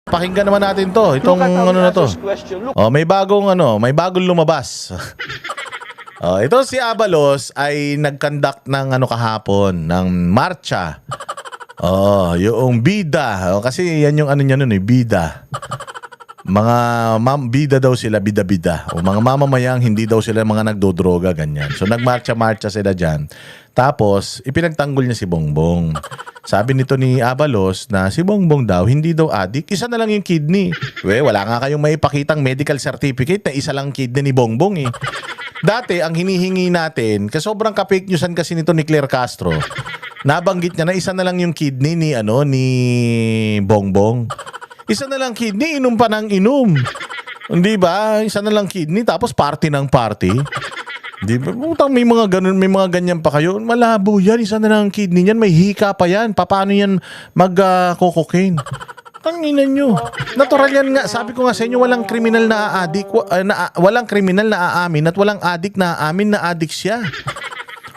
Pakinggan naman natin to. Itong ano na to. Oh, may bagong lumabas. Oh, ito si Abalos ay nag-conduct ng kahapon, ng marcha. Oh, yung bida. Oh, kasi yan yung niya nun bida. Mga bida daw sila, bida-bida. O mga mamamayang hindi daw sila mga nagdodroga, ganyan. So nagmarcha-marcha sila dyan. Tapos, ipinagtanggol niya si Bongbong. Sabi nito ni Abalos na si Bongbong daw, hindi daw adik. Isa na lang yung kidney. Wala nga kayong maipakitang medical certificate na isa lang kidney ni Bongbong eh. Dati, ang hinihingi natin, kasi sobrang ka-fake newsan kasi nito ni Claire Castro, nabanggit niya na isa na lang yung kidney ni Bongbong. Isa na lang kidney, inom pa ng inom. Hindi ba? Isa na lang kidney, tapos party ng party. Di ba? May mga ganun, may mga ganyan pa kayo. Malabo yan, isa na lang kidney yan. May hika pa yan. Paano yan mag-cocaine? Tanginan nyo. Natural yan nga. Sabi ko nga sa inyo, walang kriminal na aadik. Walang kriminal na aamin at walang adik na aamin na adik siya.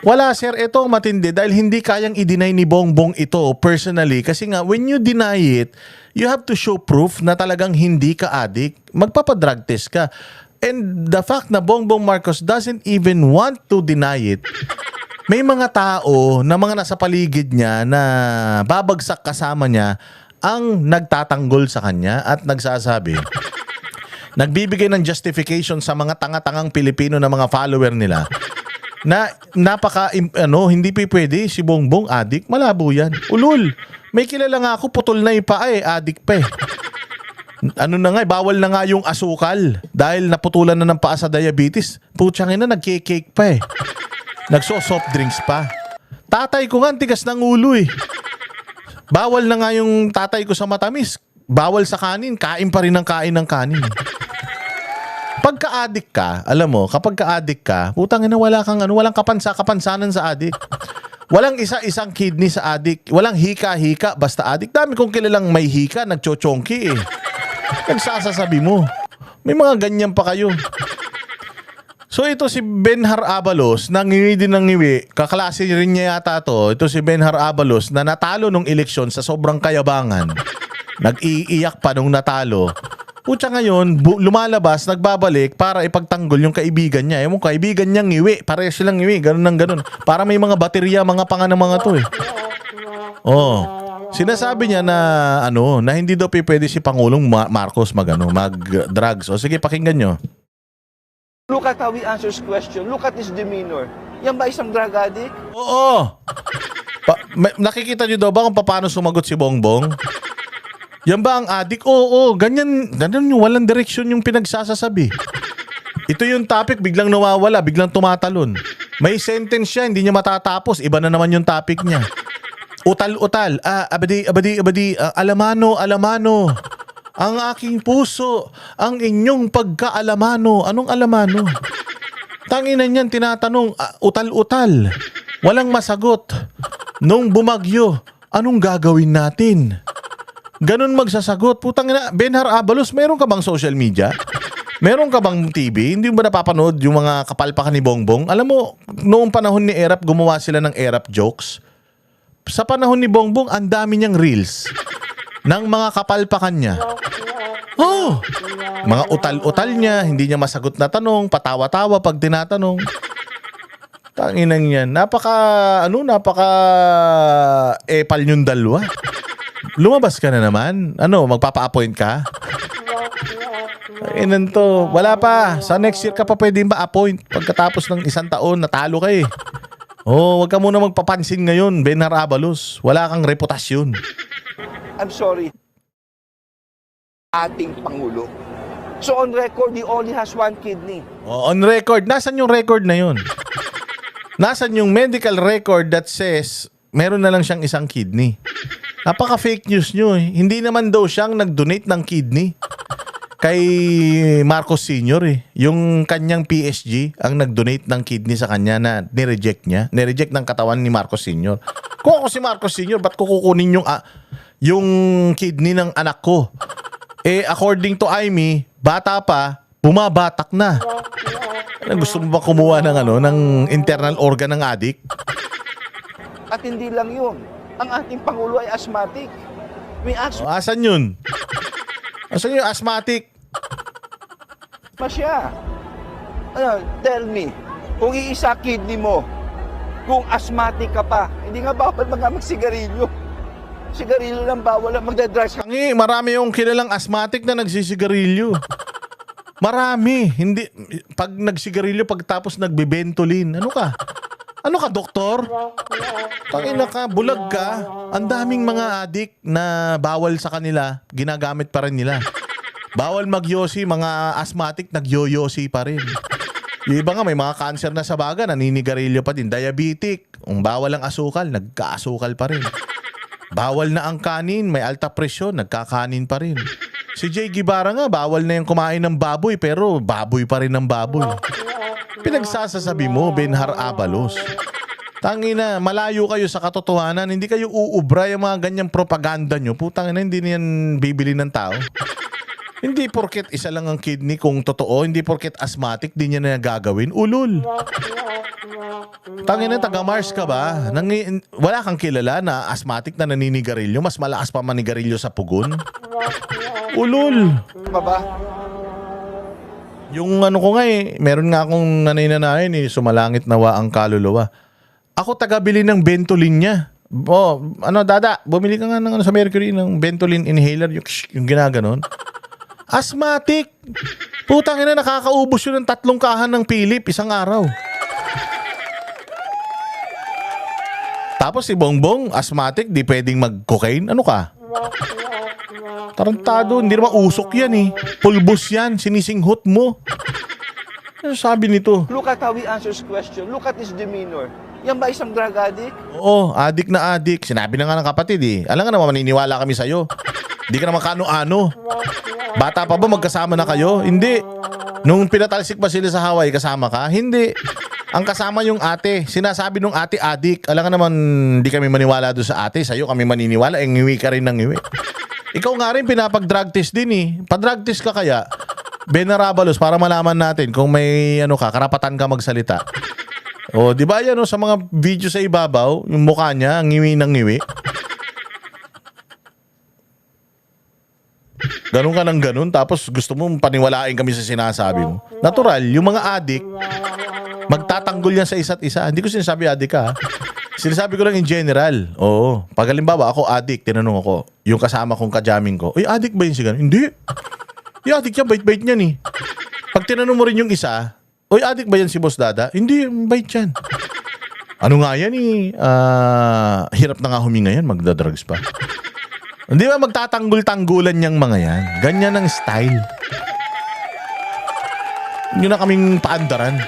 Wala sir, ito matindi dahil hindi kayang i-deny ni Bongbong ito personally kasi nga when you deny it, you have to show proof na talagang hindi ka addict. Magpapadrug test ka. And the fact na Bongbong Marcos doesn't even want to deny it, may mga tao na mga nasa paligid niya na babagsak kasama niya ang nagtatanggol sa kanya at nagsasabi, nagbibigay ng justification sa mga tanga-tangang Pilipino na mga follower nila na hindi pwede si Bongbong adik, malabo yan. Ulul, may kilala nga ako, putol na yung paa adik pa eh. Bawal na nga yung asukal dahil naputulan na ng paa sa diabetes. Putsang ina, nagke-cake pa eh. Nagso-soft drinks pa. Tatay ko nga, tigas ng ulo eh. Bawal na nga yung tatay ko sa matamis. Bawal sa kanin, kain pa rin ng kanin. Pagka-addict ka, alam mo, kapag ka-addict ka, putang ina, walang kapansanan sa addict. Walang isa-isang kidney sa addict. Walang hika-hika, basta addict. Dami kong kilalang may hika, nagchochongki eh. Nagsasasabi mo. May mga ganyan pa kayo. So ito si Benhar Abalos, nangiwi din ng ngiwi. Kaklase rin niya yata to. Ito si Benhar Abalos na natalo nung eleksyon sa sobrang kayabangan. Nag-iiyak pa nung natalo. Putya ngayon, lumalabas, nagbabalik para ipagtanggol yung kaibigan niya. Yung kaibigan niya ngiwi, pares silang ngiwi, ganun ng ganun. Para may mga baterya, mga panga ng mga to eh. Oh, sinasabi niya na na hindi daw pwede si Pangulong Marcos mag-drugs. O sige, pakinggan nyo. Look at how he answers question. Look at his demeanor. Yan ba isang drug addict? Oo. Nakikita nyo daw ba kung paano sumagot si Bongbong? Yan ba ang adik? Oo, ganyan yung walang direksyon yung pinagsasasabi. Ito yung topic, biglang nawawala, biglang tumatalon. May sentence siya, hindi niya matatapos. Iba na naman yung topic niya. Utal-utal, abadi, alamano. Ang aking puso, ang inyong pagkaalamano. Anong alamano? Tanginan niyan, tinatanong, utal-utal. Walang masagot. Nung bumagyo, anong gagawin natin? Ganon magsasagot. Putang ina, Benhar Abalos, meron ka bang social media? Meron ka bang TV? Hindi mo ba napapanood yung mga kapalpakan ni Bongbong? Alam mo, noong panahon ni Erap, gumawa sila ng Erap jokes. Sa panahon ni Bongbong, ang dami niyang reels ng mga kapalpakan niya. Oh! Mga utal-utal niya, hindi niya masagot na tanong, patawa-tawa pag tinatanong. Tanginan yan. Napaka epal yung dalawa. Lumabas ka na naman? Magpapa-appoint ka? Inan to. Wala pa. Sa next year ka pa pwede ma-appoint. Pagkatapos ng isang taon, natalo ka eh. Wag ka muna magpapansin ngayon, Benhar Abalos. Wala kang reputasyon. I'm sorry. Ating Pangulo. So on record, he only has one kidney. On record. Nasaan yung record na yun? Nasaan yung medical record that says meron na lang siyang isang kidney? Napaka-fake news nyo eh. Hindi naman daw siyang nag-donate ng kidney kay Marcos Sr. eh. Yung kanyang PSG ang nag-donate ng kidney sa kanya na nireject niya. Nireject ng katawan ni Marcos Sr. Kung ako si Marcos Sr., ba't ko kukunin yung kidney ng anak ko? According to Amy, bata pa, bumabatak na. Gusto mo ba kumuha ng internal organ ng adik? At hindi lang yun. Ang ating Pangulo ay asthmatic. May asthma. Asan yun? Asan yung asthmatic? Pa siya. Ano, tell me, kung iisa kidney mo, kung asthmatic ka pa, hindi nga bawal mga magsigarilyo. Sigarilyo lang bawal lang, magdadrugs ka. Tangi, marami yung kilalang asthmatic na nagsisigarilyo. Marami. Hindi, pag nagsigarilyo, pagtapos nagbibentolin. Ano ka? Ano ka, doktor? Tangina ka, bulag ka. Ang daming mga adik na bawal sa kanila, ginagamit pa rin nila. Bawal magyosi, mga asthmatic, nagyoyosi pa rin. Yung iba nga, may mga cancer na sa baga, naninigarilyo pa din. Diabetic, kung bawal ang asukal, nagkaasukal pa rin. Bawal na ang kanin, may alta presyon, nagkakanin pa rin. Si Jay Guevara nga, bawal na yung kumain ng baboy, pero baboy pa rin ng baboy. Pinagsasasabi mo, Benhar Abalos. Tangina, malayo kayo sa katotohanan, hindi kayo uubra yung mga ganyang propaganda nyo. Putang ina, hindi niyan bibili ng tao. Hindi porket isa lang ang kidney kung totoo, hindi porket asthmatic, di niya na gagawin. Ulul. Tangina, taga Mars ka ba? Wala kang kilala na asthmatic na naninigarilyo, mas malakas pa manigarilyo sa pugon? Ulul. Baba. Yung ano ko nga meron nga akong nanay-nanayan sumalangit nawa ang kaluluwa. Ako taga-bili ng Ventolin niya. Dada, bumili ka nga ng sa Mercury ng Ventolin inhaler, yung ginaganon. Asthmatic. Putang ina, nakakaubos yun ng 3 kahan ng Philip isang araw. Tapos si Bongbong, asthmatic, di pwedeng mag-cocaine. Ano ka? Tarantado, hindi naman usok yan Pulbos yan, sinisinghot mo. Ano sabi nito? Look at how he answers question. Look at his demeanor. Yan ba isang drug addict? Oo, adik na adik. Sinabi na nga ng kapatid Alam nga naman, maniniwala kami sa'yo. Hindi ka naman kano-ano. Bata pa ba magkasama na kayo? Hindi. Nung pinatalsik pa sila sa Hawaii, kasama ka? Hindi. Ang kasama yung ate. Sinasabi nung ate adik. Alam nga naman, hindi kami maniwala doon sa ate. Sa'yo kami maniniwala. Ngiwi ka rin ng ngiwi. Ikaw nga rin pinapag-drug test din Pa-drug test ka kaya? Benarabalos, para malaman natin kung may karapatan ka magsalita. O, di ba yan sa mga video sa ibabaw, yung mukha niya, ang ngiwi ng ngiwi? Ganun ka ng ganun, tapos gusto mo paniwalain kami sa sinasabi mo. Natural, yung mga adik, magtatanggol yan sa isa't isa. Hindi ko sinasabi adik ka. Sinasabi ko lang in general. Oo. Pag halimbawa, ako adik, tinanong ako, yung kasama kong kajaming ko, uy, adik ba yun si ganun? Hindi. Yung adik yan, bait-bait niyan Pag tinanong mo rin yung isa, uy, adik ba yan si Boss Dada? Hindi, bait yan. Ano nga yan hirap na nga huminga yan, magdadrugs pa. Hindi ba magtatanggol-tanggulan niyang mga yan? Ganyan ang style. Hindi na kaming paandaran.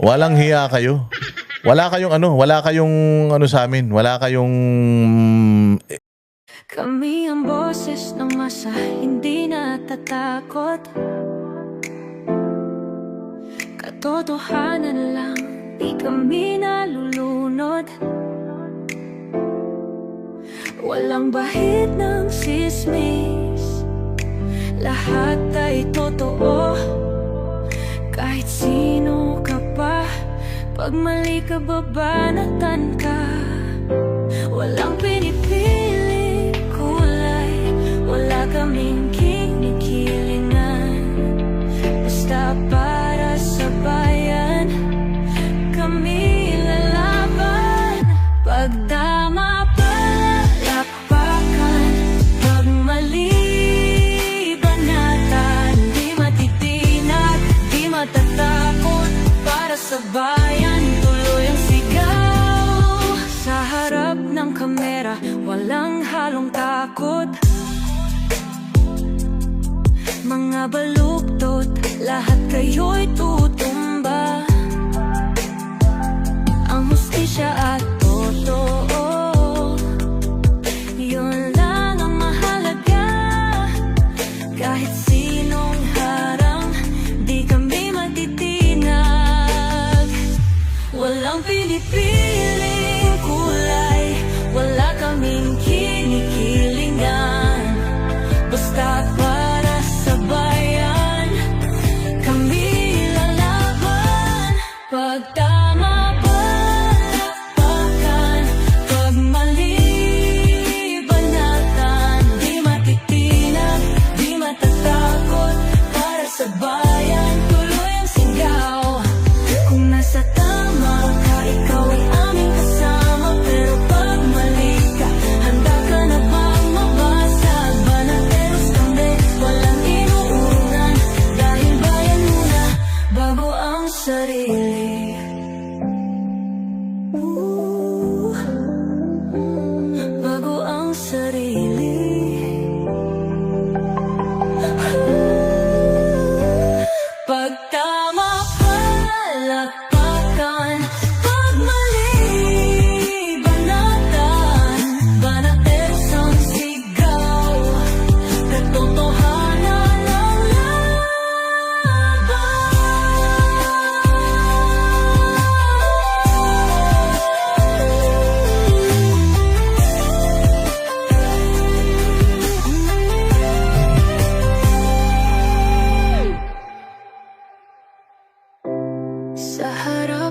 Walang hiya kayo. Wala kayong sa amin. Wala kayong... Kami ang boses ng masa, hindi natatakot. Katotohanan lang, di kami nalulunod. Walang bahid ng sismis, lahat ay totoo. Kahit sino ka pa, pag mali ka babanatan ka. Walang pinipili kulay, wala kaming kinikilingan. Basta para sa bayan, kami lalaban. Pag tama palapakan, pag mali banatan. Di matitinag, di matatakot, para sa bayan tuloy ang sigaw. Sa harap ng kamera, walang halong takot. Mga baluktot, lahat kayo'y tutumba. Ang hustisya at totoo, yun lang ang mahalaga. Kahit sinong harang, di kami matitinag. Walang pinipiling kulay, wala kaming kinikilingan. Basta para sa bayan, kami lalaban. Sa harap